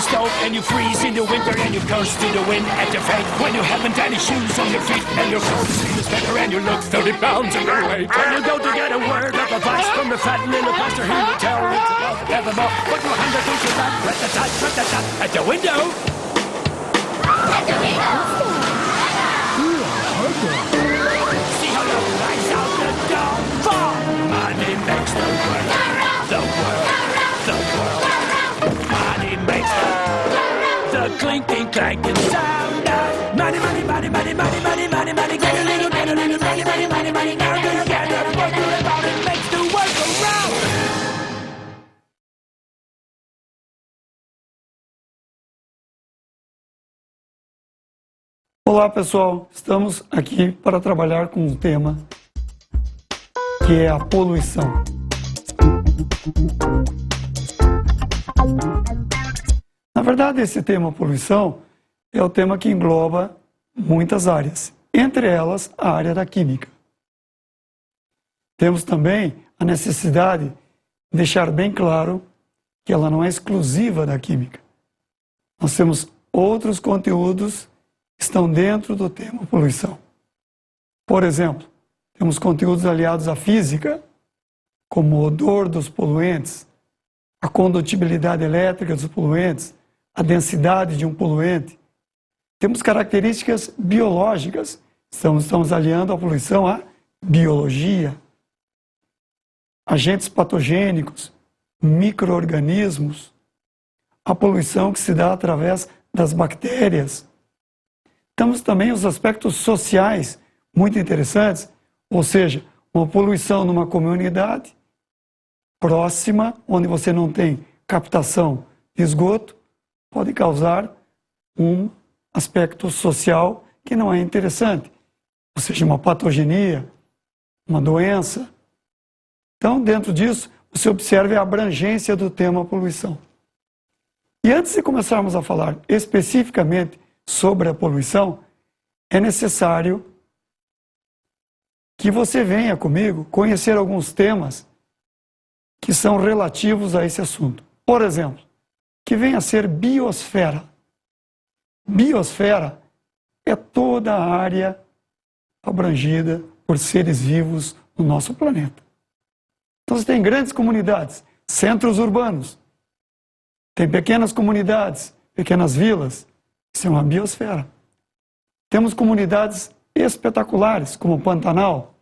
stove and you freeze in the winter and you curse to the wind at your fate when you haven't any shoes on your feet and your clothes in the sweater and you look 30 pounds overweight. When you go to get a word of advice from the fat little pastor, he will tell you to love evermore, but your hand goes to that, rat-a-tat, at the window. At the window. See how love lies out the door. For money makes the world, the world, the world. Money makes the clinking, clanking sound of money, money, money, money, money, money, money, money. Get a little, money, money, money, money. Now together, what you about it makes the world go round. Olá pessoal, estamos aqui para trabalhar com um tema que é a poluição. Na verdade, esse tema poluição é o tema que engloba muitas áreas, entre elas a área da química. Temos também a necessidade de deixar bem claro que ela não é exclusiva da química. Nós temos outros conteúdos que estão dentro do tema poluição. Por exemplo, temos conteúdos aliados à física, como o odor dos poluentes, a condutibilidade elétrica dos poluentes, a densidade de um poluente. Temos características biológicas, estamos aliando a poluição à biologia. Agentes patogênicos, micro-organismos, a poluição que se dá através das bactérias. Temos também os aspectos sociais muito interessantes, ou seja, uma poluição numa comunidade próxima, onde você não tem captação de esgoto, pode causar um aspecto social que não é interessante, ou seja, uma patogenia, uma doença. Então, dentro disso, você observa a abrangência do tema poluição. E antes de começarmos a falar especificamente sobre a poluição, é necessário que você venha comigo conhecer alguns temas que são relativos a esse assunto. Por exemplo, que venha a ser biosfera. Biosfera é toda a área abrangida por seres vivos no nosso planeta. Então você tem grandes comunidades, centros urbanos, tem pequenas comunidades, pequenas vilas. Isso é uma biosfera. Temos comunidades espetaculares, como o Pantanal.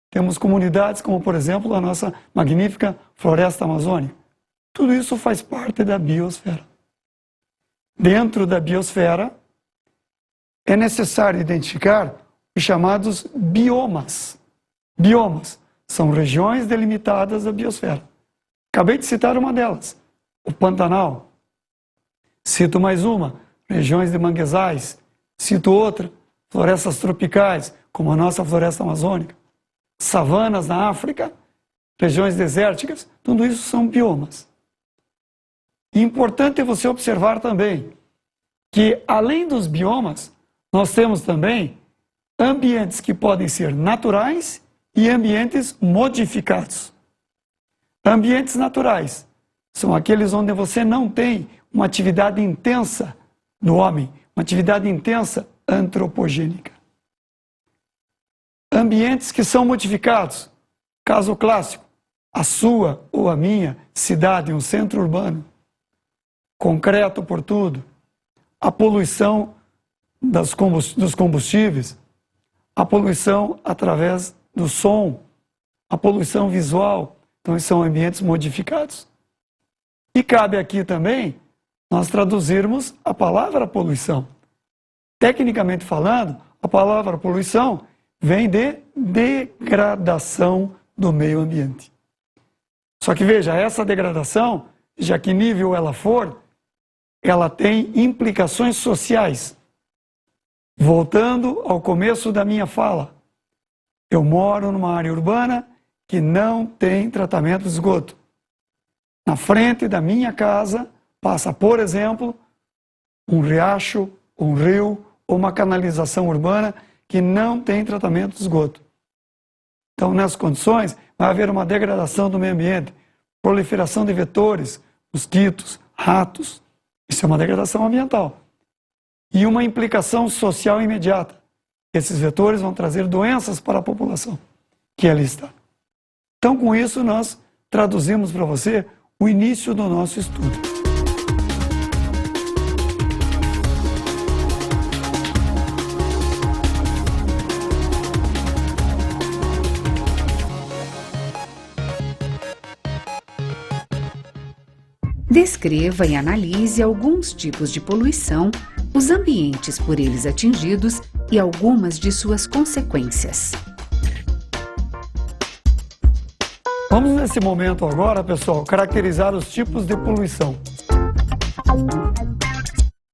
Temos comunidades como, por exemplo, a nossa magnífica floresta amazônica. Tudo isso faz parte da biosfera. Dentro da biosfera, é necessário identificar os chamados biomas. Biomas são regiões delimitadas da biosfera. Acabei de citar uma delas, o Pantanal. Cito mais uma, regiões de manguezais. Cito outra, florestas tropicais, como a nossa floresta amazônica. Savanas na África, regiões desérticas, tudo isso são biomas. E importante é você observar também que, além dos biomas, nós temos também ambientes que podem ser naturais e ambientes modificados. Ambientes naturais são aqueles onde você não tem uma atividade intensa do homem, uma atividade intensa antropogênica. Ambientes que são modificados, caso clássico, a sua ou a minha cidade, um centro urbano, concreto por tudo, a poluição dos combustíveis, a poluição através do som, a poluição visual, então esses são ambientes modificados. E cabe aqui também nós traduzirmos a palavra poluição. Tecnicamente falando, a palavra poluição vem de degradação do meio ambiente. Só que veja, essa degradação, já que nível ela for, ela tem implicações sociais. Voltando ao começo da minha fala, eu moro numa área urbana que não tem tratamento de esgoto. Na frente da minha casa passa, por exemplo, um riacho, um rio ou uma canalização urbana que não tem tratamento de esgoto. Então, nessas condições, vai haver uma degradação do meio ambiente, proliferação de vetores, mosquitos, ratos. Isso é uma degradação ambiental. E uma implicação social imediata. Esses vetores vão trazer doenças para a população que ali está. Então, com isso, nós traduzimos para você o início do nosso estudo. Descreva e analise alguns tipos de poluição, os ambientes por eles atingidos e algumas de suas consequências. Vamos nesse momento agora, pessoal, caracterizar os tipos de poluição.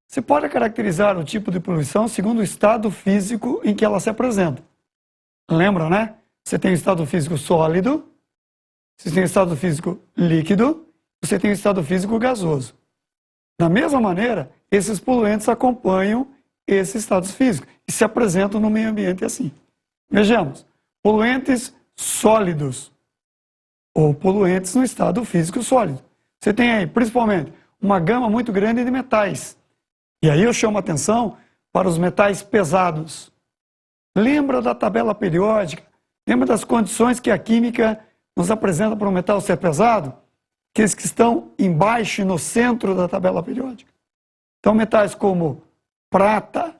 Você pode caracterizar o tipo de poluição segundo o estado físico em que ela se apresenta. Lembra, né? Você tem o estado físico sólido, você tem o estado físico líquido, você tem o estado físico gasoso. Da mesma maneira, esses poluentes acompanham esses estados físicos e se apresentam no meio ambiente assim. Vejamos, poluentes sólidos ou poluentes no estado físico sólido. Você tem aí, principalmente, uma gama muito grande de metais. E aí eu chamo a atenção para os metais pesados. Lembra da tabela periódica? Lembra das condições que a química nos apresenta para um metal ser pesado? Aqueles que estão embaixo e no centro da tabela periódica. Então, metais como prata,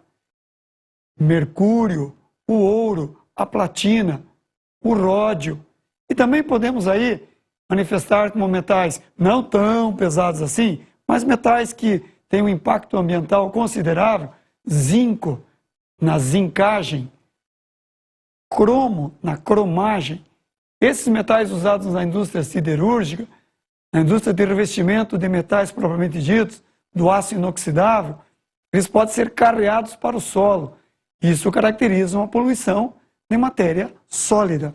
mercúrio, o ouro, a platina, o ródio. E também podemos aí manifestar como metais não tão pesados assim, mas metais que têm um impacto ambiental considerável, zinco na zincagem, cromo na cromagem. Esses metais usados na indústria siderúrgica, na indústria de revestimento de metais propriamente ditos, do aço inoxidável, eles podem ser carreados para o solo. Isso caracteriza uma poluição de matéria sólida.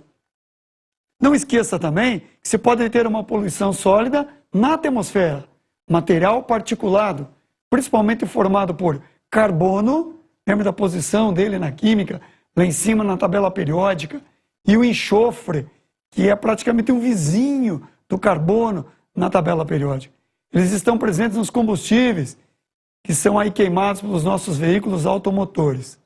Não esqueça também que você pode ter uma poluição sólida na atmosfera, material particulado, principalmente formado por carbono, lembra da posição dele na química, lá em cima na tabela periódica, e o enxofre, que é praticamente um vizinho do carbono na tabela periódica. Eles estão presentes nos combustíveis que são aí queimados pelos nossos veículos automotores.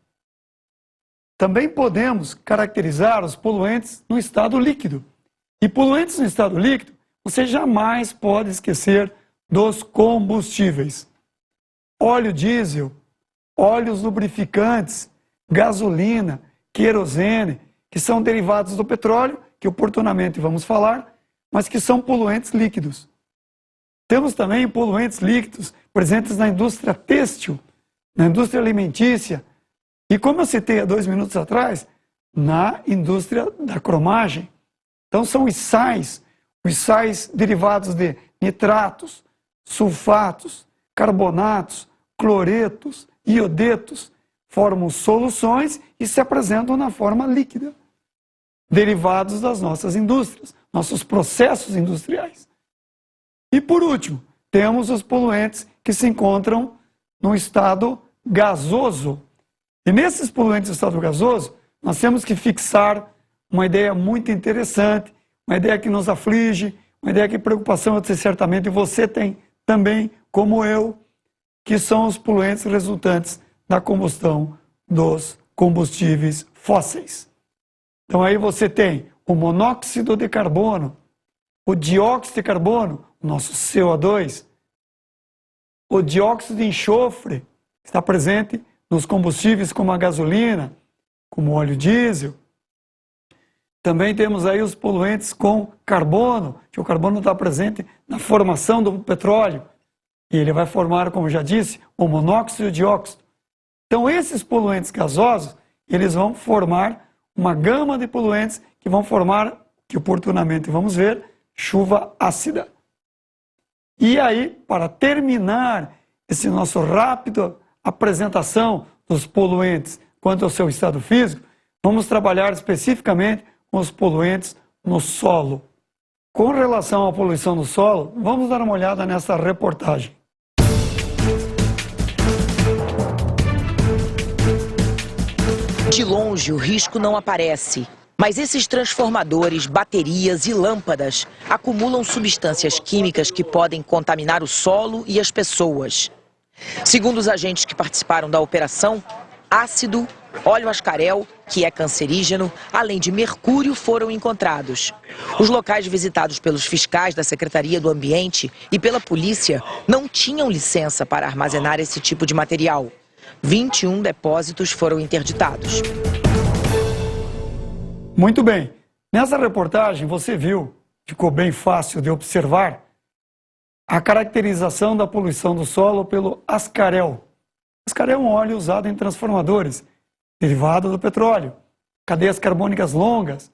Também podemos caracterizar os poluentes no estado líquido. E poluentes no estado líquido, você jamais pode esquecer dos combustíveis. Óleo diesel, óleos lubrificantes, gasolina, querosene, que são derivados do petróleo, que oportunamente vamos falar, mas que são poluentes líquidos. Temos também poluentes líquidos presentes na indústria têxtil, na indústria alimentícia e, como eu citei há 2 minutos atrás, na indústria da cromagem. Então são os sais derivados de nitratos, sulfatos, carbonatos, cloretos, iodetos, formam soluções e se apresentam na forma líquida, derivados das nossas indústrias, nossos processos industriais. E por último, temos os poluentes que se encontram no estado gasoso. E nesses poluentes do estado gasoso, nós temos que fixar uma ideia muito interessante, uma ideia que nos aflige, uma ideia que preocupação eu tenho certamente você tem também, como eu, que são os poluentes resultantes da combustão dos combustíveis fósseis. Então aí você tem o monóxido de carbono, o dióxido de carbono, o nosso CO2, o dióxido de enxofre, que está presente nos combustíveis como a gasolina, como o óleo diesel. Também temos aí os poluentes com carbono, que o carbono está presente na formação do petróleo. E ele vai formar, como já disse, o monóxido e o dióxido. Então esses poluentes gasosos, eles vão formar uma gama de poluentes que vão formar, que oportunamente vamos ver, chuva ácida. E aí, para terminar esse nosso rápido apresentação dos poluentes quanto ao seu estado físico, vamos trabalhar especificamente com os poluentes no solo. Com relação à poluição no solo, vamos dar uma olhada nessa reportagem. De longe, o risco não aparece. Mas esses transformadores, baterias e lâmpadas acumulam substâncias químicas que podem contaminar o solo e as pessoas. Segundo os agentes que participaram da operação, ácido, óleo ascarel, que é cancerígeno, além de mercúrio, foram encontrados. Os locais visitados pelos fiscais da Secretaria do Ambiente e pela polícia não tinham licença para armazenar esse tipo de material. 21 depósitos foram interditados. Muito bem. Nessa reportagem você viu, ficou bem fácil de observar, a caracterização da poluição do solo pelo ascarel. Ascarel é um óleo usado em transformadores, derivado do petróleo, cadeias carbônicas longas.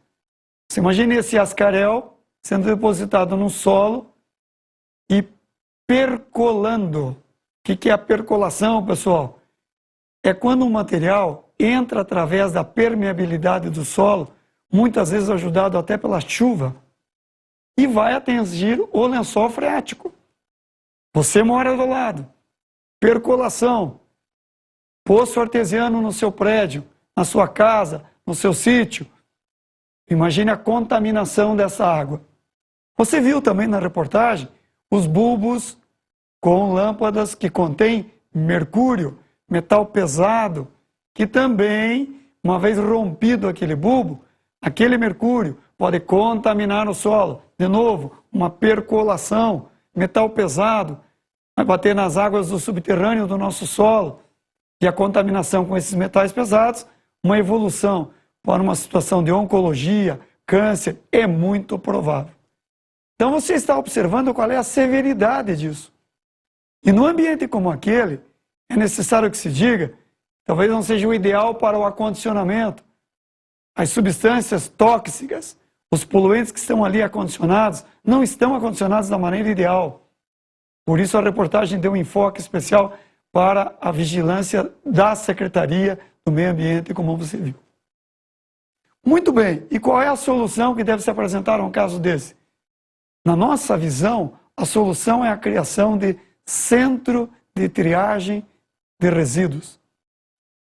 Você imagina esse ascarel sendo depositado no solo e percolando. O que é a percolação, pessoal? É quando um material entra através da permeabilidade do solo, muitas vezes ajudado até pela chuva, e vai atingir o lençol freático. Você mora do lado. Percolação. Poço artesiano no seu prédio, na sua casa, no seu sítio. Imagine a contaminação dessa água. Você viu também na reportagem os bulbos com lâmpadas que contêm mercúrio, metal pesado, que também, uma vez rompido aquele bulbo, aquele mercúrio pode contaminar o solo. De novo, uma percolação, metal pesado, vai bater nas águas do subterrâneo do nosso solo. E a contaminação com esses metais pesados, uma evolução para uma situação de oncologia, câncer, é muito provável. Então você está observando qual é a severidade disso. E no ambiente como aquele, é necessário que se diga, talvez não seja o ideal para o acondicionamento. As substâncias tóxicas, os poluentes que estão ali acondicionados, não estão acondicionados da maneira ideal. Por isso a reportagem deu um enfoque especial para a vigilância da Secretaria do Meio Ambiente, como você viu. Muito bem, e qual é a solução que deve se apresentar a um caso desse? Na nossa visão, a solução é a criação de centro de triagem de resíduos,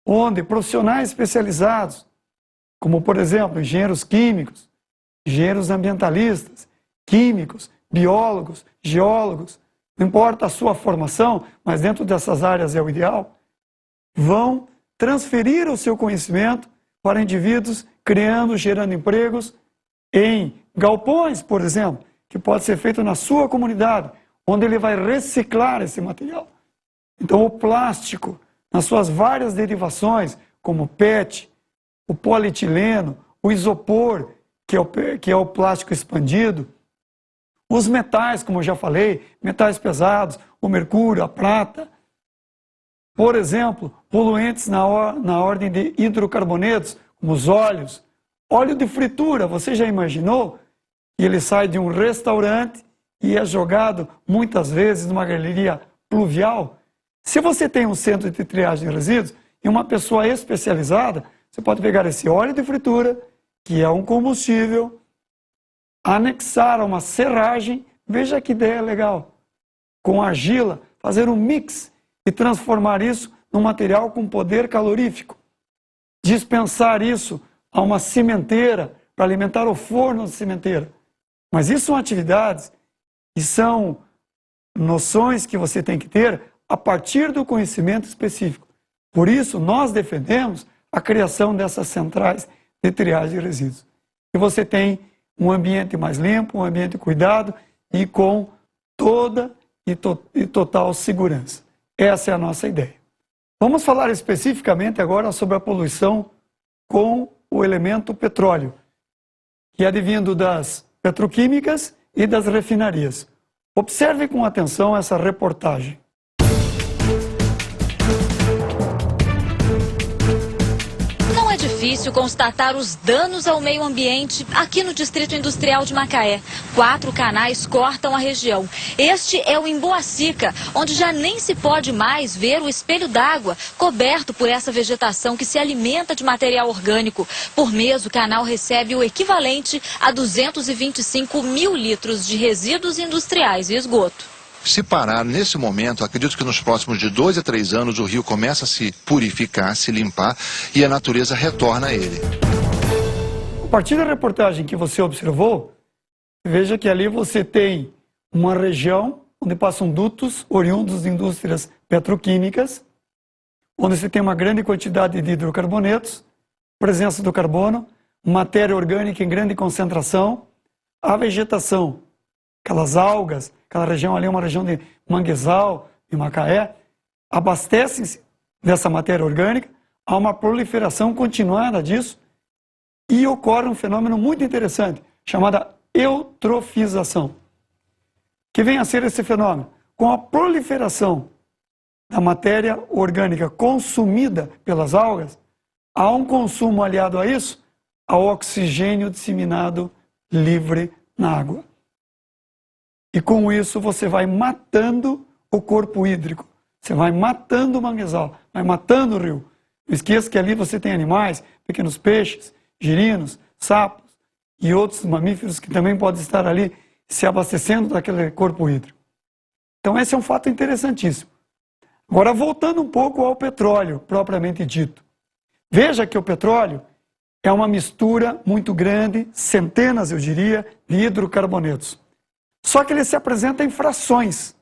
onde profissionais especializados, como por exemplo engenheiros químicos, engenheiros ambientalistas, químicos, biólogos, geólogos, não importa a sua formação, mas dentro dessas áreas é o ideal, vão transferir o seu conhecimento para indivíduos, criando, gerando empregos em galpões, por exemplo, que pode ser feito na sua comunidade, onde ele vai reciclar esse material. Então o plástico, nas suas várias derivações, como o PET, o polietileno, o isopor, que é o plástico expandido, os metais, como eu já falei, metais pesados, o mercúrio, a prata. Por exemplo, poluentes na ordem de hidrocarbonetos, como os óleos. Óleo de fritura, você já imaginou? Que ele sai de um restaurante e é jogado muitas vezes numa galeria pluvial. Se você tem um centro de triagem de resíduos e uma pessoa especializada, você pode pegar esse óleo de fritura, que é um combustível, anexar a uma serragem, veja que ideia legal, com argila, fazer um mix e transformar isso num material com poder calorífico. Dispensar isso a uma cimenteira para alimentar o forno de cimenteira. Mas isso são atividades e são noções que você tem que ter a partir do conhecimento específico. Por isso, nós defendemos a criação dessas centrais de triagem de resíduos. E você tem um ambiente mais limpo, um ambiente cuidado e com toda e total segurança. Essa é a nossa ideia. Vamos falar especificamente agora sobre a poluição com o elemento petróleo, que é advindo das petroquímicas e das refinarias. Observe com atenção essa reportagem. Não é difícil constatar os danos ao meio ambiente aqui no Distrito Industrial de Macaé. 4 canais cortam a região. Este é o Emboacica, onde já nem se pode mais ver o espelho d'água coberto por essa vegetação que se alimenta de material orgânico. Por mês, o canal recebe o equivalente a 225 mil litros de resíduos industriais e esgoto. Se parar nesse momento, acredito que nos próximos de 2 a 3 anos o rio começa a se purificar, se limpar e a natureza retorna a ele. A partir da reportagem que você observou, veja que ali você tem uma região onde passam dutos oriundos de indústrias petroquímicas, onde você tem uma grande quantidade de hidrocarbonetos, presença do carbono, matéria orgânica em grande concentração, a vegetação, aquelas algas, aquela região ali é uma região de manguezal, de Macaé, abastecem-se dessa matéria orgânica, há uma proliferação continuada disso e ocorre um fenômeno muito interessante, chamado eutrofização. Que vem a ser esse fenômeno? Com a proliferação da matéria orgânica consumida pelas algas, há um consumo aliado a isso, ao oxigênio disseminado livre na água. E com isso você vai matando o corpo hídrico, você vai matando o manguezal, vai matando o rio. Não esqueça que ali você tem animais, pequenos peixes, girinos, sapos e outros mamíferos que também podem estar ali se abastecendo daquele corpo hídrico. Então esse é um fato interessantíssimo. Agora voltando um pouco ao petróleo propriamente dito. Veja que o petróleo é uma mistura muito grande, centenas, eu diria, de hidrocarbonetos. Só que ele se apresenta em frações.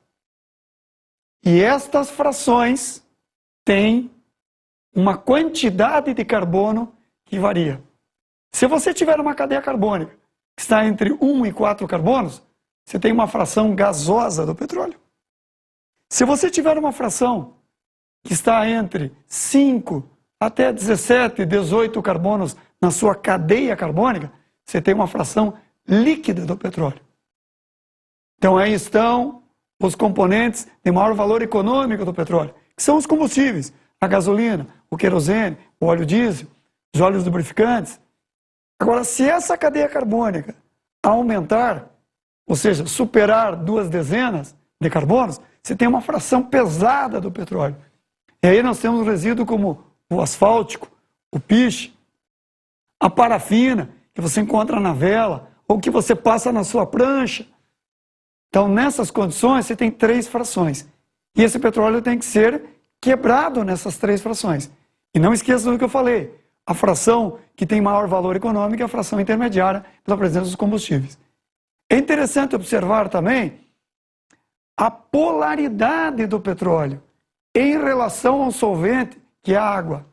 E estas frações têm uma quantidade de carbono que varia. Se você tiver uma cadeia carbônica que está entre 1 e 4 carbonos, você tem uma fração gasosa do petróleo. Se você tiver uma fração que está entre 5 até 17, 18 carbonos na sua cadeia carbônica, você tem uma fração líquida do petróleo. Então aí estão os componentes de maior valor econômico do petróleo, que são os combustíveis, a gasolina, o querosene, o óleo diesel, os óleos lubrificantes. Agora, se essa cadeia carbônica aumentar, ou seja, superar 2 dezenas de carbonos, você tem uma fração pesada do petróleo. E aí nós temos resíduos como o asfáltico, o piche, a parafina, que você encontra na vela, ou que você passa na sua prancha. Então, nessas condições, você tem 3 frações. E esse petróleo tem que ser quebrado nessas 3 frações. E não esqueça do que eu falei. A fração que tem maior valor econômico é a fração intermediária pela presença dos combustíveis. É interessante observar também a polaridade do petróleo em relação ao solvente, que é a água.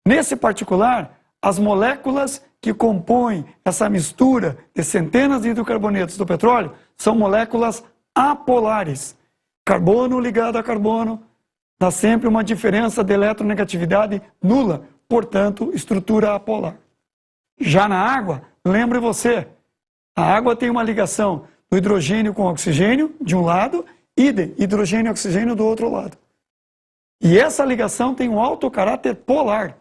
Nesse particular, as moléculas que compõem essa mistura de centenas de hidrocarbonetos do petróleo são moléculas apolares. Carbono ligado a carbono dá sempre uma diferença de eletronegatividade nula, portanto, estrutura apolar. Já na água, lembre você, a água tem uma ligação do hidrogênio com oxigênio de um lado e de hidrogênio e oxigênio do outro lado. E essa ligação tem um alto caráter polar.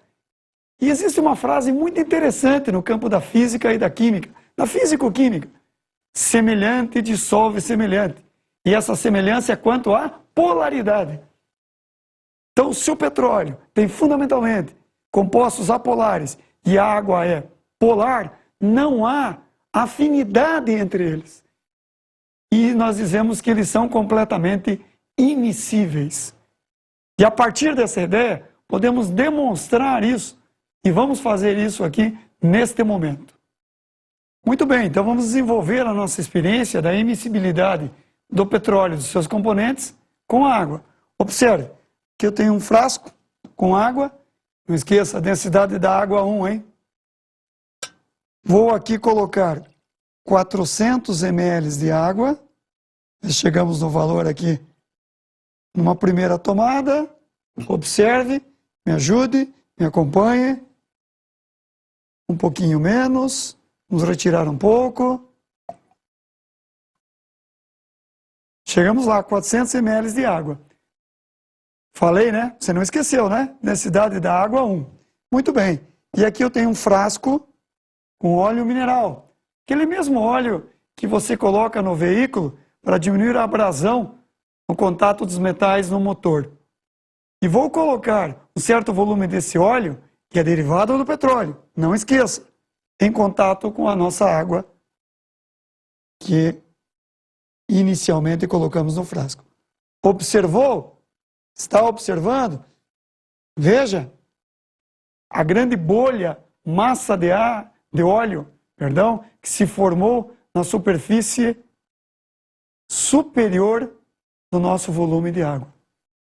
E existe uma frase muito interessante no campo da física e da química, da físico-química. Semelhante dissolve semelhante. E essa semelhança é quanto à polaridade. Então, se o petróleo tem fundamentalmente compostos apolares e a água é polar, não há afinidade entre eles. E nós dizemos que eles são completamente immiscíveis. E a partir dessa ideia, podemos demonstrar isso. E vamos fazer isso aqui neste momento. Muito bem, então vamos desenvolver a nossa experiência da immiscibilidade do petróleo e dos seus componentes com a água. Observe que eu tenho um frasco com água. Não esqueça a densidade da água 1, hein? Vou aqui colocar 400 ml de água. Chegamos no valor aqui numa primeira tomada. Observe, me ajude, me acompanhe. Um pouquinho menos. Vamos retirar um pouco. Chegamos lá, 400 ml de água. Falei, né? Você não esqueceu, né? Densidade da água 1. Muito bem. E aqui eu tenho um frasco com óleo mineral. Aquele mesmo óleo que você coloca no veículo para diminuir a abrasão no contato dos metais no motor. E vou colocar um certo volume desse óleo, que é derivado do petróleo, não esqueça, em contato com a nossa água, que inicialmente colocamos no frasco. Observou? Está observando? Veja, a grande bolha, massa de óleo, que se formou na superfície superior do nosso volume de água.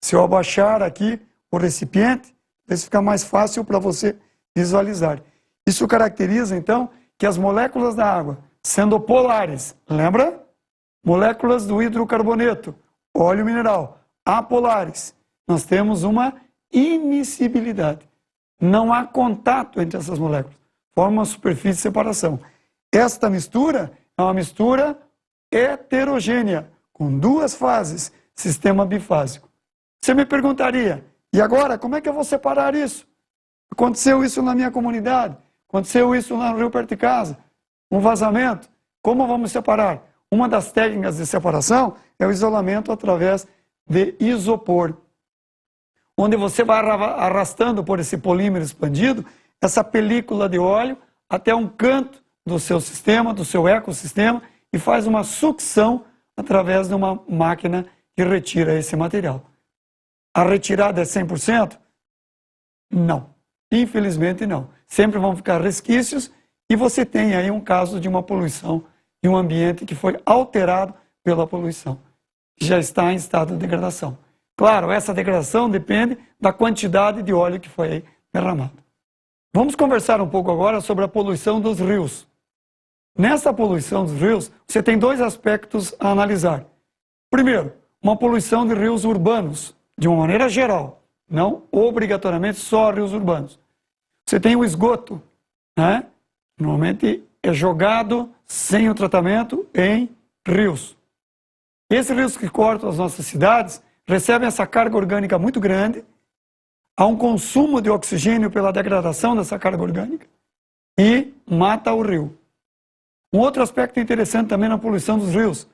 Se eu abaixar aqui o recipiente, vai ficar mais fácil para você visualizar. Isso caracteriza, então, que as moléculas da água, sendo polares, lembra? Moléculas do hidrocarboneto, óleo mineral, apolares. Nós temos uma immiscibilidade. Não há contato entre essas moléculas. Forma uma superfície de separação. Esta mistura é uma mistura heterogênea, com duas fases, sistema bifásico. Você me perguntaria, e agora, como é que eu vou separar isso? Aconteceu isso na minha comunidade, aconteceu isso lá no rio perto de casa, um vazamento. Como vamos separar? Uma das técnicas de separação é o isolamento através de isopor, onde você vai arrastando por esse polímero expandido essa película de óleo até um canto do seu sistema, do seu ecossistema, e faz uma sucção através de uma máquina que retira esse material. A retirada é 100%? Não. Infelizmente não. Sempre vão ficar resquícios e você tem aí um caso de uma poluição de um ambiente que foi alterado pela poluição, que já está em estado de degradação. Claro, essa degradação depende da quantidade de óleo que foi derramado. Vamos conversar um pouco agora sobre a poluição dos rios. Nessa poluição dos rios, você tem dois aspectos a analisar. Primeiro, uma poluição de rios urbanos, de uma maneira geral, não obrigatoriamente só rios urbanos. Você tem o esgoto, né? Normalmente é jogado sem o tratamento em rios. Esses rios que cortam as nossas cidades recebem essa carga orgânica muito grande, há um consumo de oxigênio pela degradação dessa carga orgânica e mata o rio. Um outro aspecto interessante também na poluição dos rios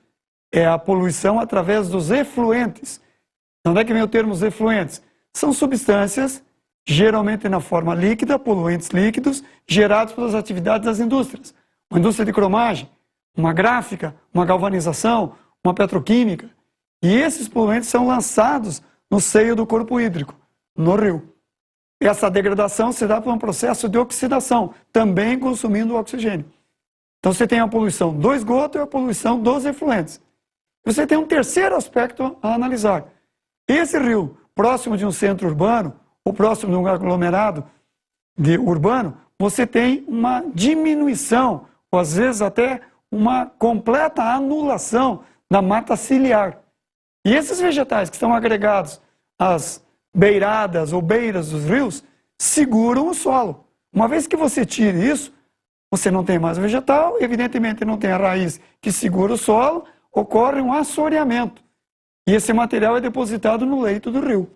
é a poluição através dos efluentes. De onde é que vem o termo efluentes? São substâncias, geralmente na forma líquida, poluentes líquidos, gerados pelas atividades das indústrias. Uma indústria de cromagem, uma gráfica, uma galvanização, uma petroquímica. E esses poluentes são lançados no seio do corpo hídrico, no rio. Essa degradação se dá por um processo de oxidação, também consumindo oxigênio. Então você tem a poluição do esgoto e a poluição dos efluentes. Você tem um terceiro aspecto a analisar. Esse rio, próximo de um centro urbano, ou próximo de um aglomerado urbano, você tem uma diminuição, ou às vezes até uma completa anulação da mata ciliar. E esses vegetais que estão agregados às beiradas ou beiras dos rios, seguram o solo. Uma vez que você tire isso, você não tem mais vegetal, evidentemente não tem a raiz que segura o solo, ocorre um assoreamento. E esse material é depositado no leito do rio.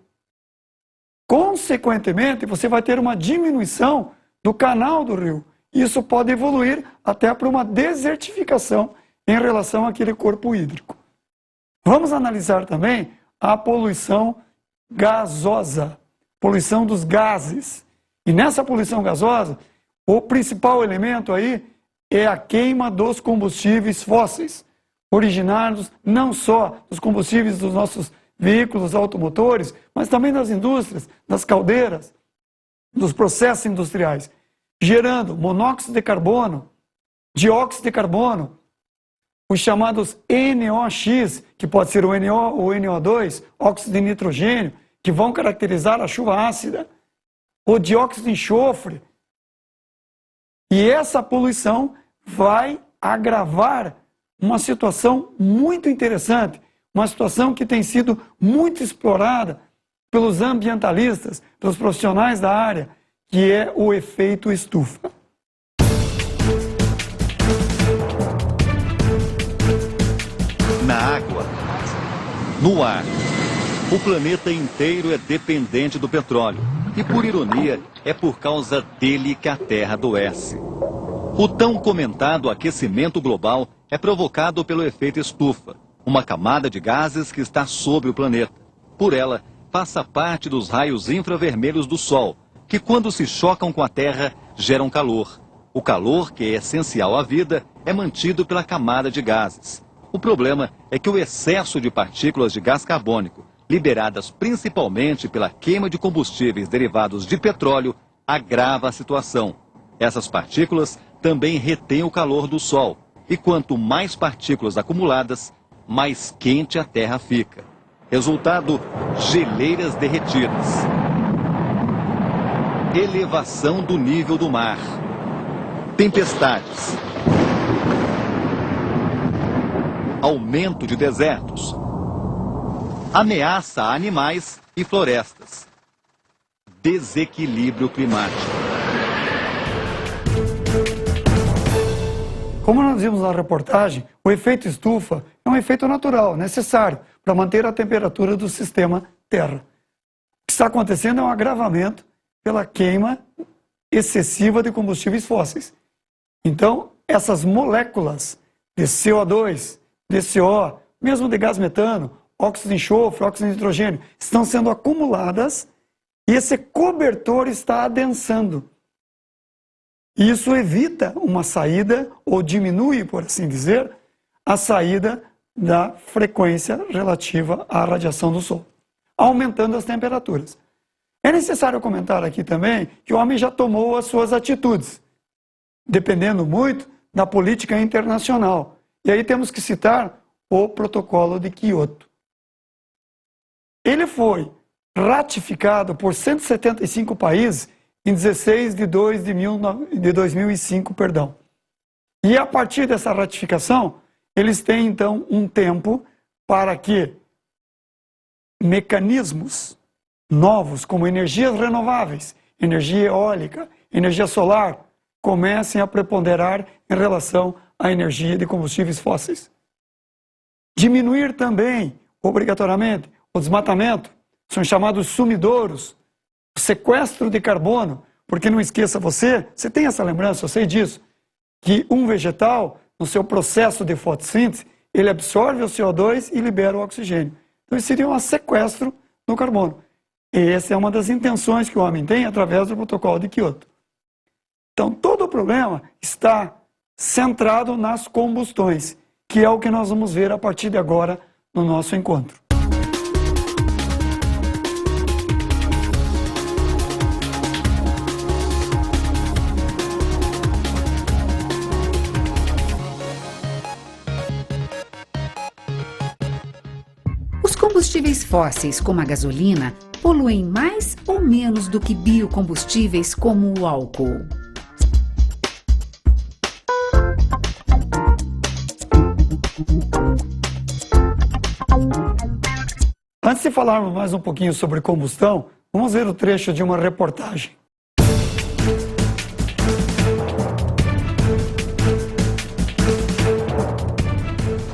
Consequentemente, você vai ter uma diminuição do canal do rio. Isso pode evoluir até para uma desertificação em relação àquele corpo hídrico. Vamos analisar também a poluição gasosa, poluição dos gases. E nessa poluição gasosa, o principal elemento aí é a queima dos combustíveis fósseis, originados não só dos combustíveis dos nossos veículos automotores, mas também das indústrias, das caldeiras, dos processos industriais, gerando monóxido de carbono, dióxido de carbono, os chamados NOx, que pode ser o NO ou NO2, óxido de nitrogênio, que vão caracterizar a chuva ácida, o dióxido de enxofre. E essa poluição vai agravar uma situação muito interessante, uma situação que tem sido muito explorada pelos ambientalistas, pelos profissionais da área, que é o efeito estufa. Na água, no ar, o planeta inteiro é dependente do petróleo. E, por ironia, é por causa dele que a Terra adoece. O tão comentado aquecimento global é provocado pelo efeito estufa, uma camada de gases que está sobre o planeta. Por ela, passa parte dos raios infravermelhos do Sol, que quando se chocam com a Terra, geram calor. O calor, que é essencial à vida, é mantido pela camada de gases. O problema é que o excesso de partículas de gás carbônico, liberadas principalmente pela queima de combustíveis derivados de petróleo, agrava a situação. Essas partículas também retêm o calor do Sol, e quanto mais partículas acumuladas, mais quente a Terra fica. Resultado, geleiras derretidas. Elevação do nível do mar. Tempestades. Aumento de desertos. Ameaça a animais e florestas. Desequilíbrio climático. Como nós vimos na reportagem, o efeito estufa é um efeito natural, necessário para manter a temperatura do sistema Terra. O que está acontecendo é um agravamento pela queima excessiva de combustíveis fósseis. Então, essas moléculas de CO2, de CO, mesmo de gás metano, óxido de enxofre, óxido de nitrogênio, estão sendo acumuladas e esse cobertor está adensando. Isso evita uma saída, ou diminui, por assim dizer, a saída da frequência relativa à radiação do Sol, aumentando as temperaturas. É necessário comentar aqui também que o homem já tomou as suas atitudes, dependendo muito da política internacional. E aí temos que citar o Protocolo de Kyoto. Ele foi ratificado por 175 países em 16 de 2 de 2005, perdão. E a partir dessa ratificação, eles têm então um tempo para que mecanismos novos, como energias renováveis, energia eólica, energia solar, comecem a preponderar em relação à energia de combustíveis fósseis. Diminuir também, obrigatoriamente, o desmatamento, são chamados sumidouros, o sequestro de carbono, porque não esqueça você tem essa lembrança, eu sei disso, que um vegetal, no seu processo de fotossíntese, ele absorve o CO2 e libera o oxigênio. Então isso seria um sequestro do carbono. E essa é uma das intenções que o homem tem através do Protocolo de Kyoto. Então todo o problema está centrado nas combustões, que é o que nós vamos ver a partir de agora no nosso encontro. Os combustíveis fósseis, como a gasolina, poluem mais ou menos do que biocombustíveis como o álcool? Antes de falarmos mais um pouquinho sobre combustão, vamos ver o trecho de uma reportagem.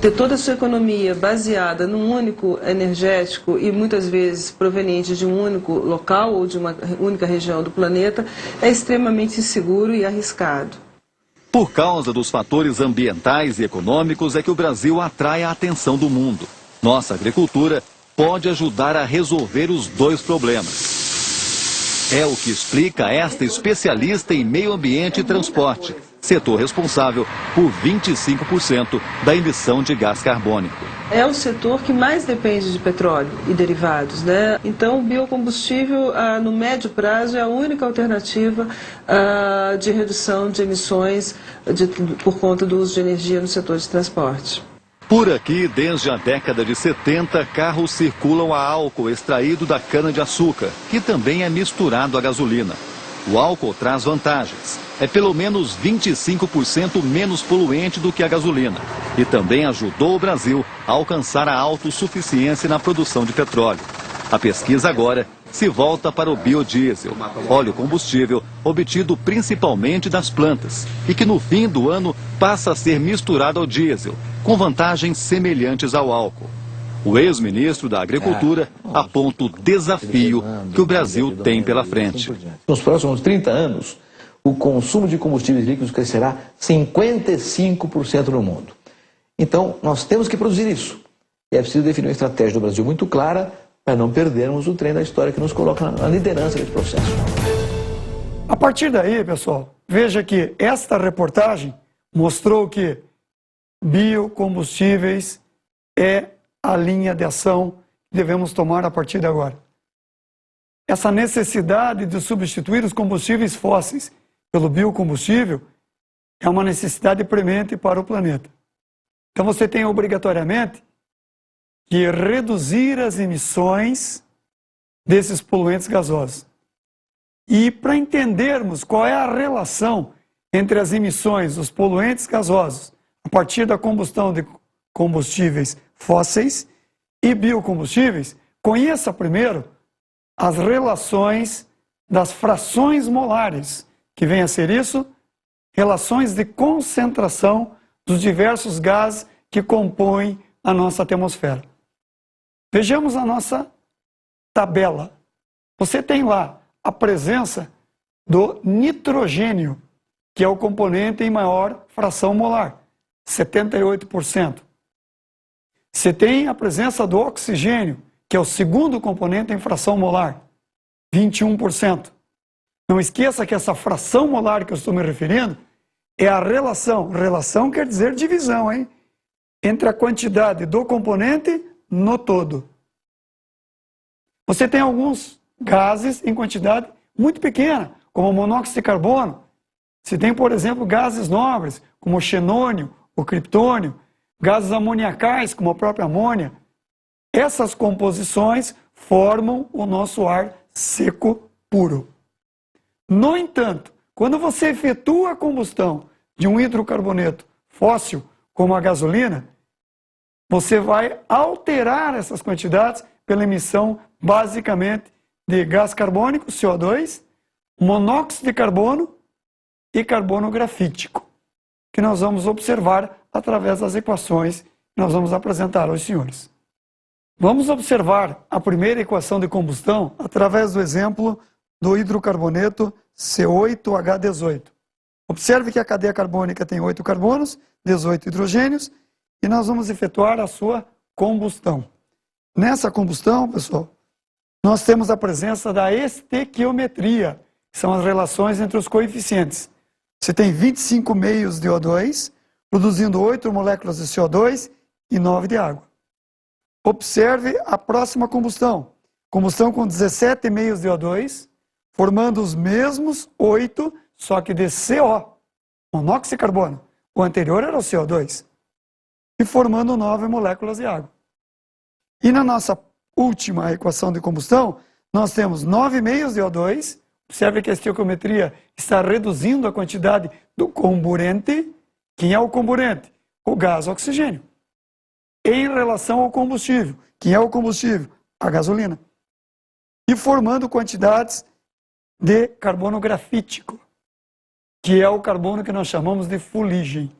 Ter toda a sua economia baseada num único energético e muitas vezes proveniente de um único local ou de uma única região do planeta é extremamente inseguro e arriscado. Por causa dos fatores ambientais e econômicos é que o Brasil atrai a atenção do mundo. Nossa agricultura pode ajudar a resolver os dois problemas. É o que explica esta especialista em meio ambiente e transporte, setor responsável por 25% da emissão de gás carbônico. É o setor que mais depende de petróleo e derivados, né? Então o biocombustível, no médio prazo, é a única alternativa de redução de emissões por conta do uso de energia no setor de transporte. Por aqui, desde a década de 70, carros circulam a álcool extraído da cana-de-açúcar, que também é misturado à gasolina. O álcool traz vantagens. É pelo menos 25% menos poluente do que a gasolina. E também ajudou o Brasil a alcançar a autossuficiência na produção de petróleo. A pesquisa agora se volta para o biodiesel, óleo combustível obtido principalmente das plantas e que no fim do ano passa a ser misturado ao diesel, com vantagens semelhantes ao álcool. O ex-ministro da Agricultura aponta o desafio que o Brasil tem pela frente. Nos próximos 30 anos, o consumo de combustíveis líquidos crescerá 55% no mundo. Então, nós temos que produzir isso. E é preciso definir uma estratégia do Brasil muito clara para não perdermos o trem da história que nos coloca na liderança desse processo. A partir daí, pessoal, veja que esta reportagem mostrou que biocombustíveis é a linha de ação que devemos tomar a partir de agora. Essa necessidade de substituir os combustíveis fósseis pelo biocombustível é uma necessidade premente para o planeta. Então você tem obrigatoriamente de reduzir as emissões desses poluentes gasosos. E para entendermos qual é a relação entre as emissões dos poluentes gasosos a partir da combustão de combustíveis fósseis e biocombustíveis, conheça primeiro as relações das frações molares, que vem a ser isso, relações de concentração dos diversos gases que compõem a nossa atmosfera. Vejamos a nossa tabela. Você tem lá a presença do nitrogênio, que é o componente em maior fração molar, 78%. Você tem a presença do oxigênio, que é o segundo componente em fração molar, 21%. Não esqueça que essa fração molar que eu estou me referindo é a relação quer dizer divisão, hein? Entre a quantidade do componente no todo. Você tem alguns gases em quantidade muito pequena, como o monóxido de carbono. Você tem, por exemplo, gases nobres, como o xenônio, o criptônio, gases amoniacais, como a própria amônia. Essas composições formam o nosso ar seco puro. No entanto, quando você efetua a combustão de um hidrocarboneto fóssil, como a gasolina, você vai alterar essas quantidades pela emissão, basicamente, de gás carbônico, CO2, monóxido de carbono e carbono grafítico, que nós vamos observar através das equações que nós vamos apresentar aos senhores. Vamos observar a primeira equação de combustão através do exemplo do hidrocarboneto C8H18. Observe que a cadeia carbônica tem 8 carbonos, 18 hidrogênios, e nós vamos efetuar a sua combustão. Nessa combustão, pessoal, nós temos a presença da estequiometria, que são as relações entre os coeficientes. Você tem 25 meios de O2, produzindo 8 moléculas de CO2 e 9 de água. Observe a próxima combustão. Combustão com 17 meios de O2, formando os mesmos 8, só que de CO, monóxido de carbono. O anterior era o CO2. E formando 9 moléculas de água. E na nossa última equação de combustão, nós temos 9 meios de O2. Observe que a estequiometria está reduzindo a quantidade do comburente. Quem é o comburente? O gás oxigênio. Em relação ao combustível. Quem é o combustível? A gasolina. E formando quantidades de carbono grafítico, que é o carbono que nós chamamos de fuligem.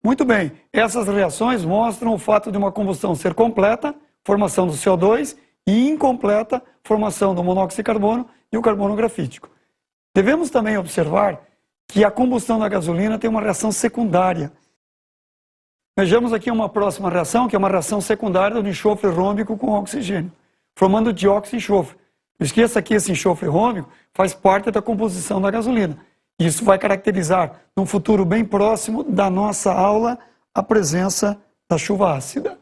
Muito bem, essas reações mostram o fato de uma combustão ser completa, formação do CO2, e incompleta, formação do monóxido de carbono e o carbono grafítico. Devemos também observar que a combustão da gasolina tem uma reação secundária. Vejamos aqui uma próxima reação, que é uma reação secundária do enxofre rômico com oxigênio, formando dióxido de enxofre. Não esqueça que esse enxofre rômico faz parte da composição da gasolina. Isso vai caracterizar, num futuro bem próximo da nossa aula, a presença da chuva ácida.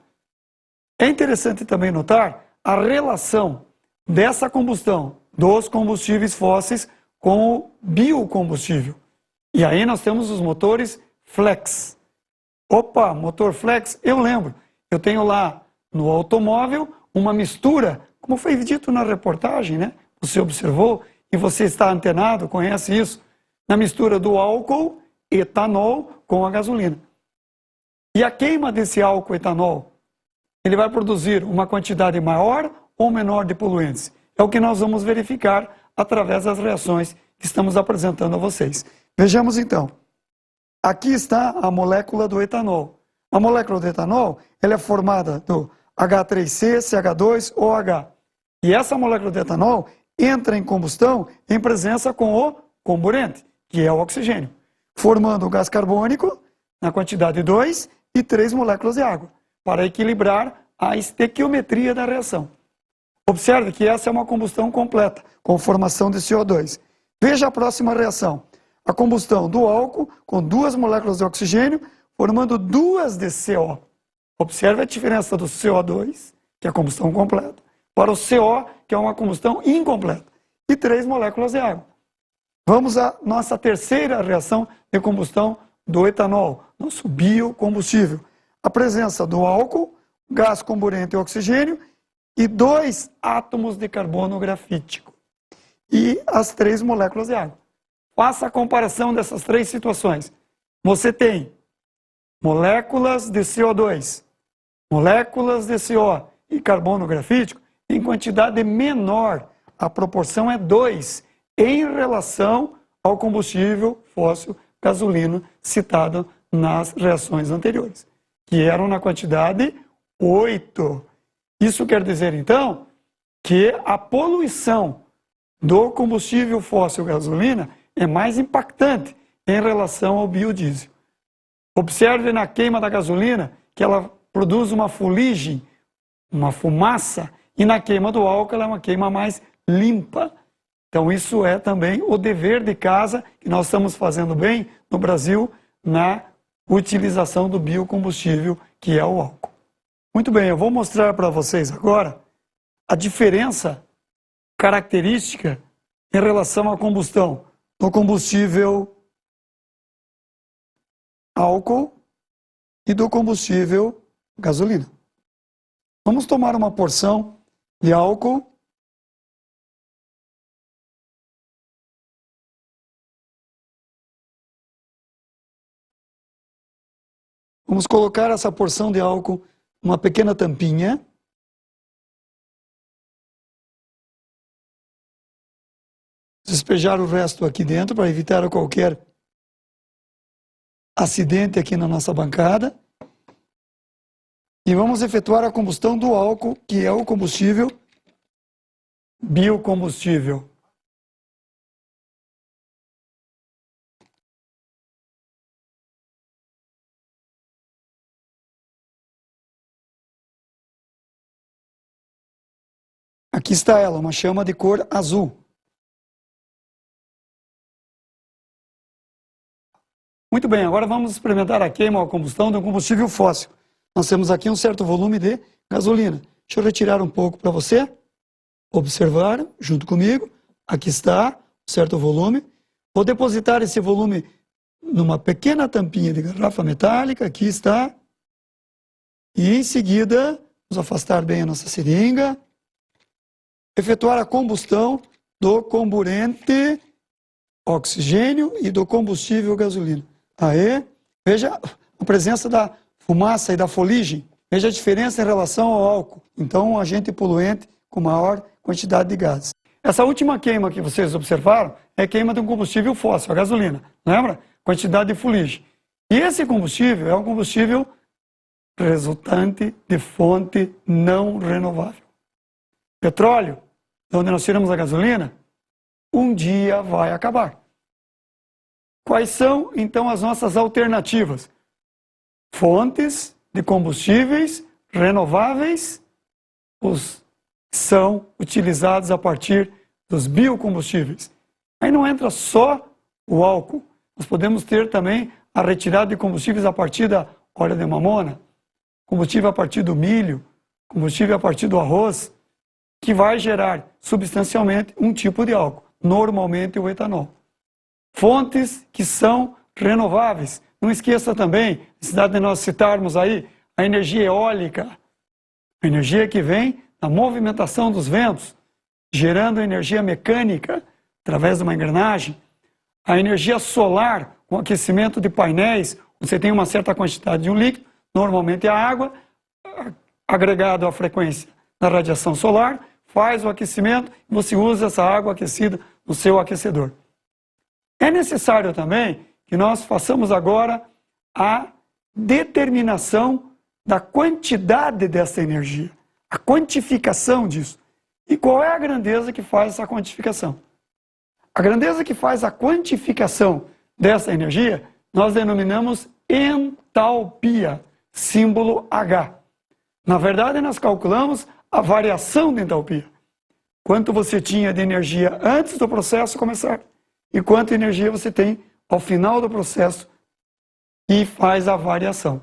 É interessante também notar a relação dessa combustão dos combustíveis fósseis com o biocombustível. E aí nós temos os motores flex. Opa, motor flex, eu lembro. Eu tenho lá no automóvel uma mistura, como foi dito na reportagem, né? Você observou e você está antenado, conhece isso, na mistura do álcool, etanol, com a gasolina. E a queima desse álcool etanol, ele vai produzir uma quantidade maior ou menor de poluentes? É o que nós vamos verificar através das reações que estamos apresentando a vocês. Vejamos então. Aqui está a molécula do etanol. A molécula do etanol, ela é formada do H3C, CH2, OH. E essa molécula de etanol entra em combustão em presença com o comburente, que é o oxigênio, formando o gás carbônico na quantidade 2 e 3 moléculas de água, para equilibrar a estequiometria da reação. Observe que essa é uma combustão completa, com formação de CO2. Veja a próxima reação. A combustão do álcool com 2 moléculas de oxigênio, formando 2 de CO. Observe a diferença do CO2, que é a combustão completa, para o CO, que é uma combustão incompleta, e 3 moléculas de água. Vamos à nossa terceira reação de combustão do etanol, nosso biocombustível. A presença do álcool, gás comburente e oxigênio e 2 átomos de carbono grafítico e as 3 moléculas de água. Faça a comparação dessas 3 situações. Você tem moléculas de CO2, moléculas de CO e carbono grafítico em quantidade menor. A proporção é 2 em relação ao combustível fóssil gasolina citado nas reações anteriores, que eram na quantidade 8. Isso quer dizer, então, que a poluição do combustível fóssil gasolina é mais impactante em relação ao biodiesel. Observe na queima da gasolina que ela produz uma fuligem, uma fumaça, e na queima do álcool ela é uma queima mais limpa. Então isso é também o dever de casa que nós estamos fazendo bem no Brasil na utilização do biocombustível, que é o álcool. Muito bem, eu vou mostrar para vocês agora a diferença característica em relação à combustão do combustível álcool e do combustível gasolina. Vamos tomar uma porção de álcool Vamos colocar essa porção de álcool numa pequena tampinha. Despejar o resto aqui dentro para evitar qualquer acidente aqui na nossa bancada. E vamos efetuar a combustão do álcool, que é o combustível biocombustível. Aqui está ela, uma chama de cor azul. Muito bem, agora vamos experimentar a queima ou a combustão de um combustível fóssil. Nós temos aqui um certo volume de gasolina. Deixa eu retirar um pouco para você observar junto comigo. Aqui está um certo volume. Vou depositar esse volume numa pequena tampinha de garrafa metálica. Aqui está. E em seguida, vamos afastar bem a nossa seringa. Efetuar a combustão do comburente oxigênio e do combustível gasolina. Aí, veja a presença da fumaça e da fuligem. Veja a diferença em relação ao álcool. Então, um agente poluente com maior quantidade de gases. Essa última queima que vocês observaram é a queima de um combustível fóssil, a gasolina. Lembra? Quantidade de fuligem. E esse combustível é um combustível resultante de fonte não renovável. Petróleo, de onde nós tiramos a gasolina, um dia vai acabar. Quais são, então, as nossas alternativas? Fontes de combustíveis renováveis, os que são utilizados a partir dos biocombustíveis. Aí não entra só o álcool. Nós podemos ter também a retirada de combustíveis a partir da óleo de mamona, combustível a partir do milho, combustível a partir do arroz, que vai gerar substancialmente um tipo de álcool, normalmente o etanol. Fontes que são renováveis. Não esqueça também, a necessidade de nós citarmos aí a energia eólica, a energia que vem da movimentação dos ventos, gerando energia mecânica através de uma engrenagem, a energia solar com aquecimento de painéis, você tem uma certa quantidade de um líquido, normalmente a água, agregado à frequência da radiação solar, faz o aquecimento e você usa essa água aquecida no seu aquecedor. É necessário também que nós façamos agora a determinação da quantidade dessa energia, a quantificação disso. E qual é a grandeza que faz essa quantificação? A grandeza que faz a quantificação dessa energia, nós denominamos entalpia, símbolo H. Na verdade, nós calculamos a variação de entalpia. Quanto você tinha de energia antes do processo começar e quanta energia você tem ao final do processo e faz a variação.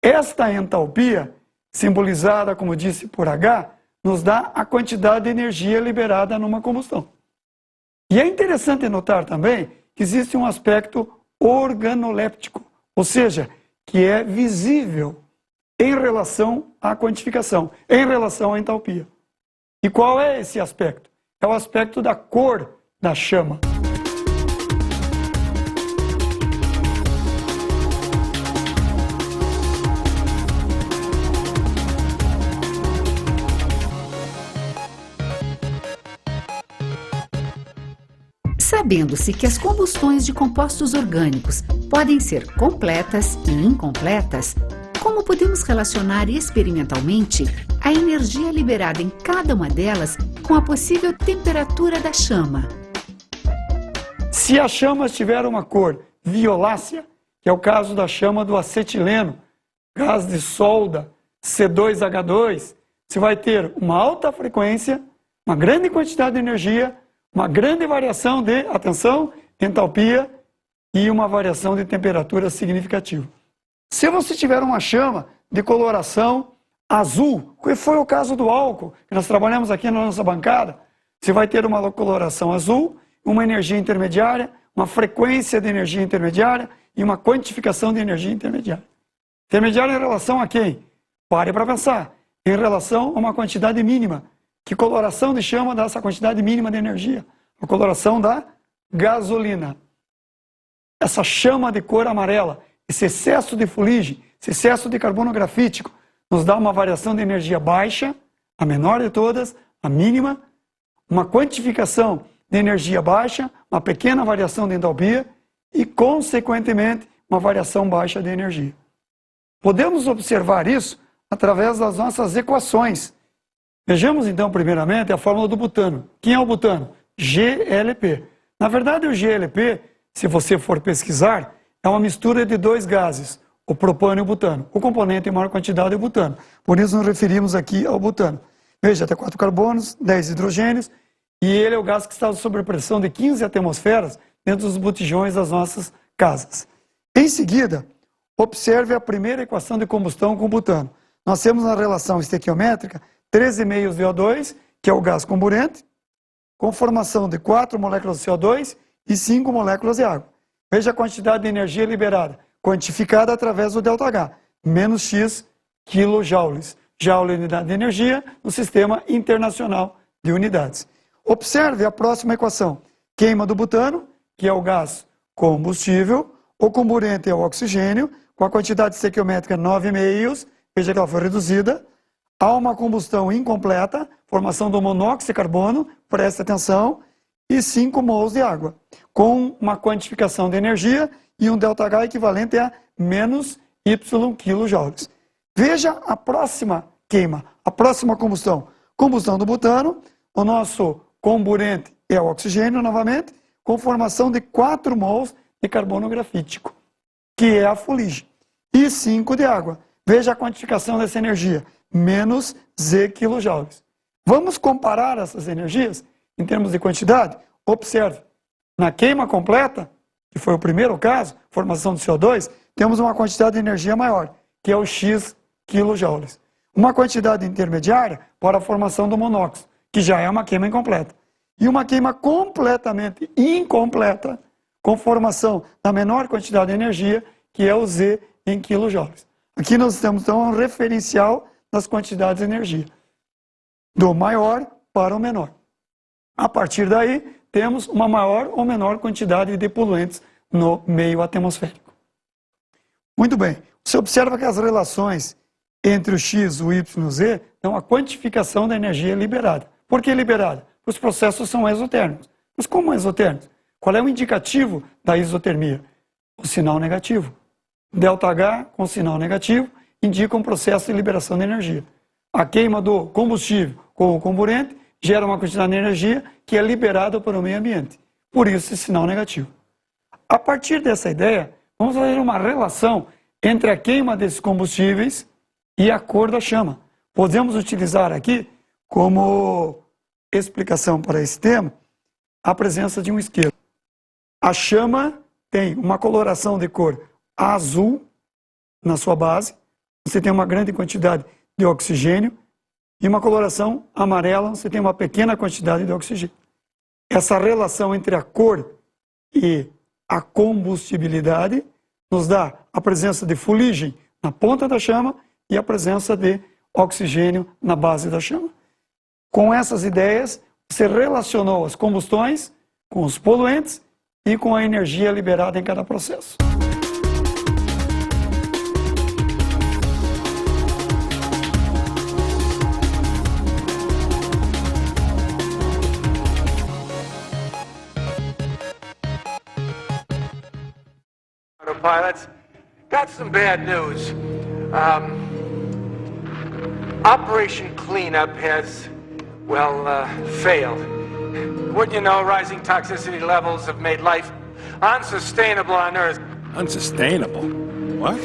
Esta entalpia, simbolizada, como disse, por H, nos dá a quantidade de energia liberada numa combustão. E é interessante notar também que existe um aspecto organoléptico, ou seja, que é visível em relação à quantificação, em relação à entalpia. E qual é esse aspecto? É o aspecto da cor da chama. Sabendo-se que as combustões de compostos orgânicos podem ser completas e incompletas, como podemos relacionar experimentalmente a energia liberada em cada uma delas com a possível temperatura da chama? Se a chama tiver uma cor violácea, que é o caso da chama do acetileno, gás de solda, C2H2, você vai ter uma alta frequência, uma grande quantidade de energia, uma grande variação de, atenção, entalpia e uma variação de temperatura significativa. Se você tiver uma chama de coloração azul, que foi o caso do álcool, que nós trabalhamos aqui na nossa bancada, você vai ter uma coloração azul, uma energia intermediária, uma frequência de energia intermediária e uma quantificação de energia intermediária. Intermediária em relação a quem? Pare para pensar. Em relação a uma quantidade mínima. Que coloração de chama dá essa quantidade mínima de energia? A coloração da gasolina. Essa chama de cor amarela, esse excesso de fuligem, esse excesso de carbono grafítico, nos dá uma variação de energia baixa, a menor de todas, a mínima, uma quantificação de energia baixa, uma pequena variação de entalpia e, consequentemente, uma variação baixa de energia. Podemos observar isso através das nossas equações. Vejamos então, primeiramente, a fórmula do butano. Quem é o butano? GLP. Na verdade, o GLP, se você for pesquisar, é uma mistura de dois gases, o propano e o butano. O componente em maior quantidade é o butano. Por isso nos referimos aqui ao butano. Veja, até 4 carbonos, 10 hidrogênios, e ele é o gás que está sob pressão de 15 atmosferas dentro dos botijões das nossas casas. Em seguida, observe a primeira equação de combustão com butano. Nós temos na relação estequiométrica 13,5 VO2, que é o gás comburente, com formação de 4 moléculas de CO2 e 5 moléculas de água. Veja a quantidade de energia liberada, quantificada através do ΔH, menos X quilojoules. Joule é unidade de energia no Sistema Internacional de Unidades. Observe a próxima equação. Queima do butano, que é o gás combustível, o comburente é o oxigênio, com a quantidade estequiométrica 9,5, veja que ela foi reduzida. Há uma combustão incompleta, formação do monóxido de carbono, preste atenção, e 5 mols de água, com uma quantificação de energia e um ΔH equivalente a menos Y quilojoules. Veja a próxima queima, a próxima combustão. Combustão do butano, o nosso comburente é o oxigênio, novamente, com formação de 4 mols de carbono grafítico, que é a fuligem, e 5 de água. Veja a quantificação dessa energia, menos Z quilojoules. Vamos comparar essas energias em termos de quantidade? Observe, na queima completa, que foi o primeiro caso, formação de CO2, temos uma quantidade de energia maior, que é o X quilojoules. Uma quantidade intermediária para a formação do monóxido, que já é uma queima incompleta. E uma queima completamente incompleta, com formação da menor quantidade de energia, que é o Z em quilojoules. Aqui nós temos então um referencial das quantidades de energia, do maior para o menor. A partir daí, temos uma maior ou menor quantidade de poluentes no meio atmosférico. Muito bem, você observa que as relações entre o X, o Y e o Z dão a quantificação da energia liberada. Por que liberada? Os processos são exotérmicos. Mas como exotérmicos? Qual é o indicativo da isotermia? O sinal negativo. ΔH com sinal negativo indica um processo de liberação de energia. A queima do combustível com o comburente gera uma quantidade de energia que é liberada para o meio ambiente. Por isso, esse sinal negativo. A partir dessa ideia, vamos fazer uma relação entre a queima desses combustíveis e a cor da chama. Podemos utilizar aqui, como explicação para esse tema, a presença de um isqueiro. A chama tem uma coloração de cor azul na sua base, você tem uma grande quantidade de oxigênio, e uma coloração amarela, você tem uma pequena quantidade de oxigênio. Essa relação entre a cor e a combustibilidade nos dá a presença de fuligem na ponta da chama e a presença de oxigênio na base da chama. Com essas ideias, você relacionou as combustões com os poluentes e com a energia liberada em cada processo. Pilots, got some bad news. Operation Cleanup has, well, failed. Wouldn't you know, rising toxicity levels have made life unsustainable on Earth. Unsustainable? What?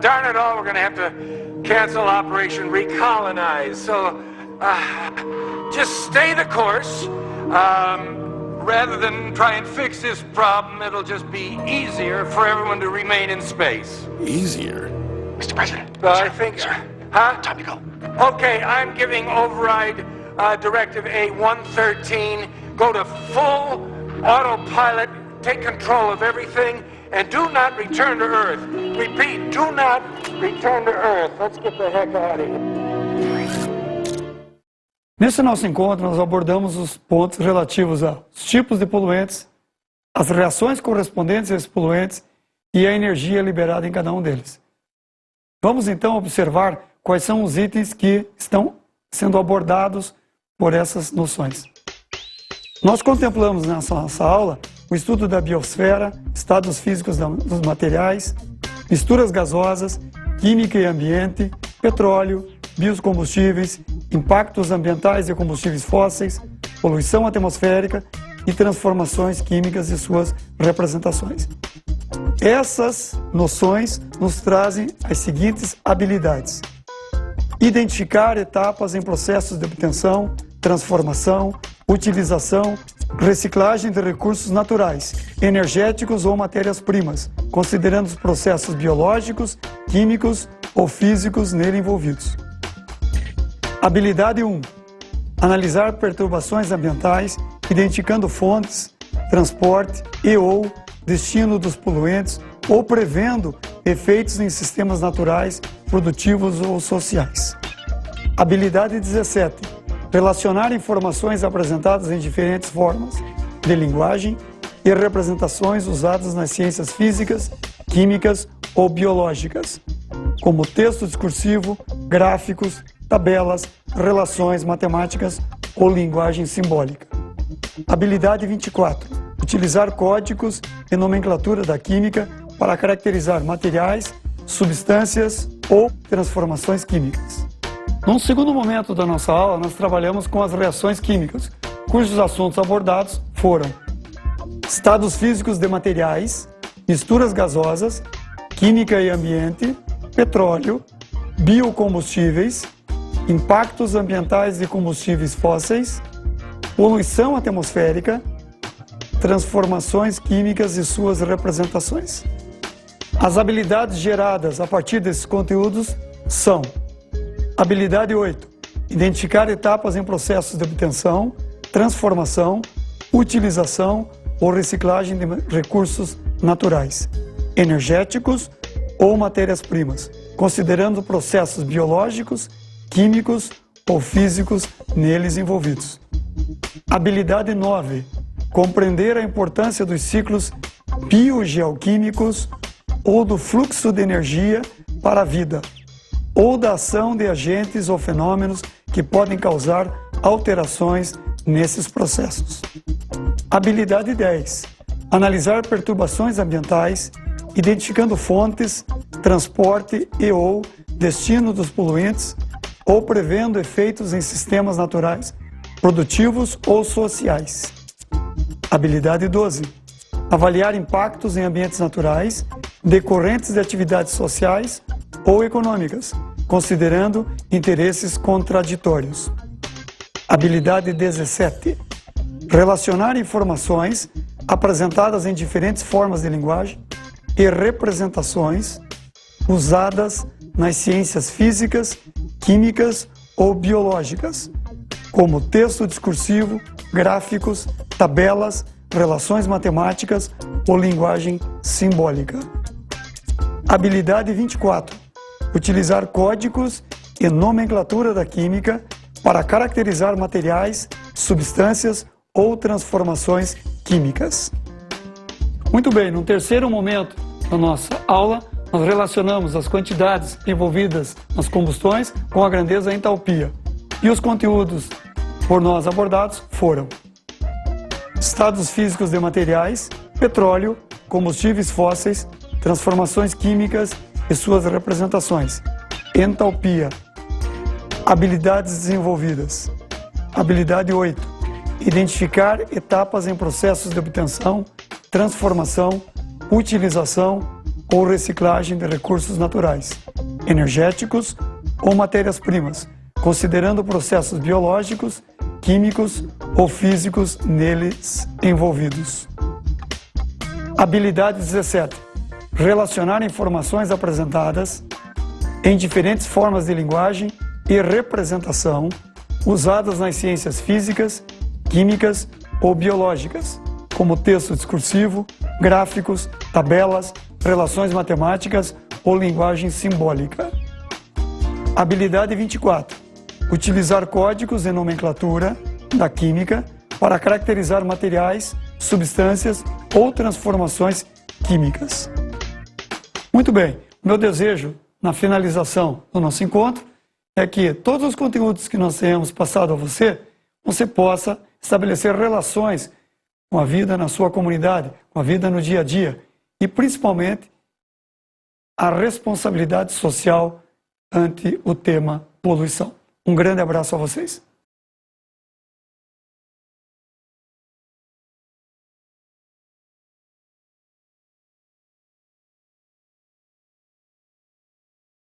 Darn it all, we're going to have to cancel Operation Recolonize. So, just stay the course. Rather than try and fix this problem, it'll just be easier for everyone to remain in space. Easier? Mr. President. I think... Huh? Time to go. Okay, I'm giving override Directive A-113. Go to full autopilot, take control of everything, and do not return to Earth. Repeat, do not return to Earth. Let's get the heck out of here. Nesse nosso encontro, nós abordamos os pontos relativos aos tipos de poluentes, as reações correspondentes a esses poluentes e a energia liberada em cada um deles. Vamos então observar quais são os itens que estão sendo abordados por essas noções. Nós contemplamos nessa nossa aula o estudo da biosfera, estados físicos dos materiais, misturas gasosas, química e ambiente, petróleo, biocombustíveis, impactos ambientais de combustíveis fósseis, poluição atmosférica e transformações químicas e suas representações. Essas noções nos trazem as seguintes habilidades: identificar etapas em processos de obtenção, transformação, utilização, reciclagem de recursos naturais, energéticos ou matérias-primas, considerando os processos biológicos, químicos ou físicos nele envolvidos. Habilidade 1. Analisar perturbações ambientais, identificando fontes, transporte e ou destino dos poluentes ou prevendo efeitos em sistemas naturais, produtivos ou sociais. Habilidade 17. Relacionar informações apresentadas em diferentes formas de linguagem e representações usadas nas ciências físicas, químicas ou biológicas, como texto discursivo, gráficos, tabelas, relações matemáticas ou linguagem simbólica. Habilidade 24. Utilizar códigos e nomenclatura da química para caracterizar materiais, substâncias ou transformações químicas. Num segundo momento da nossa aula, nós trabalhamos com as reações químicas, cujos assuntos abordados foram estados físicos de materiais, misturas gasosas, química e ambiente, petróleo, biocombustíveis, impactos ambientais de combustíveis fósseis, poluição atmosférica, transformações químicas e suas representações. As habilidades geradas a partir desses conteúdos são: habilidade 8. Identificar etapas em processos de obtenção, transformação, utilização ou reciclagem de recursos naturais, energéticos ou matérias-primas, considerando processos biológicos, químicos ou físicos neles envolvidos. Habilidade 9. Compreender a importância dos ciclos biogeoquímicos ou do fluxo de energia para a vida, ou da ação de agentes ou fenômenos que podem causar alterações nesses processos. Habilidade 10. Analisar perturbações ambientais, identificando fontes, transporte e ou destino dos poluentes, ou prevendo efeitos em sistemas naturais, produtivos ou sociais. Habilidade 12. Avaliar impactos em ambientes naturais decorrentes de atividades sociais ou econômicas, considerando interesses contraditórios. Habilidade 17. Relacionar informações apresentadas em diferentes formas de linguagem e representações usadas nas ciências físicas, químicas ou biológicas, como texto discursivo, gráficos, tabelas, relações matemáticas ou linguagem simbólica. Habilidade 24. utilizar códigos e nomenclatura da química para caracterizar materiais, substâncias ou transformações químicas. Muito bem, no terceiro momento da nossa aula, nós relacionamos as quantidades envolvidas nas combustões com a grandeza e entalpia. E os conteúdos por nós abordados foram estados físicos de materiais, petróleo, combustíveis fósseis, transformações químicas e suas representações, entalpia, habilidades desenvolvidas. Habilidade 8. Identificar etapas em processos de obtenção, transformação, utilização ou reciclagem de recursos naturais, energéticos ou matérias-primas, considerando processos biológicos, químicos ou físicos neles envolvidos. Habilidade 17. Relacionar informações apresentadas em diferentes formas de linguagem e representação usadas nas ciências físicas, químicas ou biológicas, como texto discursivo, gráficos, tabelas, relações matemáticas ou linguagem simbólica. Habilidade 24. Utilizar códigos e nomenclatura da química para caracterizar materiais, substâncias ou transformações químicas. Muito bem, meu desejo na finalização do nosso encontro é que todos os conteúdos que nós tenhamos passado a você possa estabelecer relações com a vida na sua comunidade, com a vida no dia a dia e principalmente a responsabilidade social ante o tema poluição. Um grande abraço a vocês.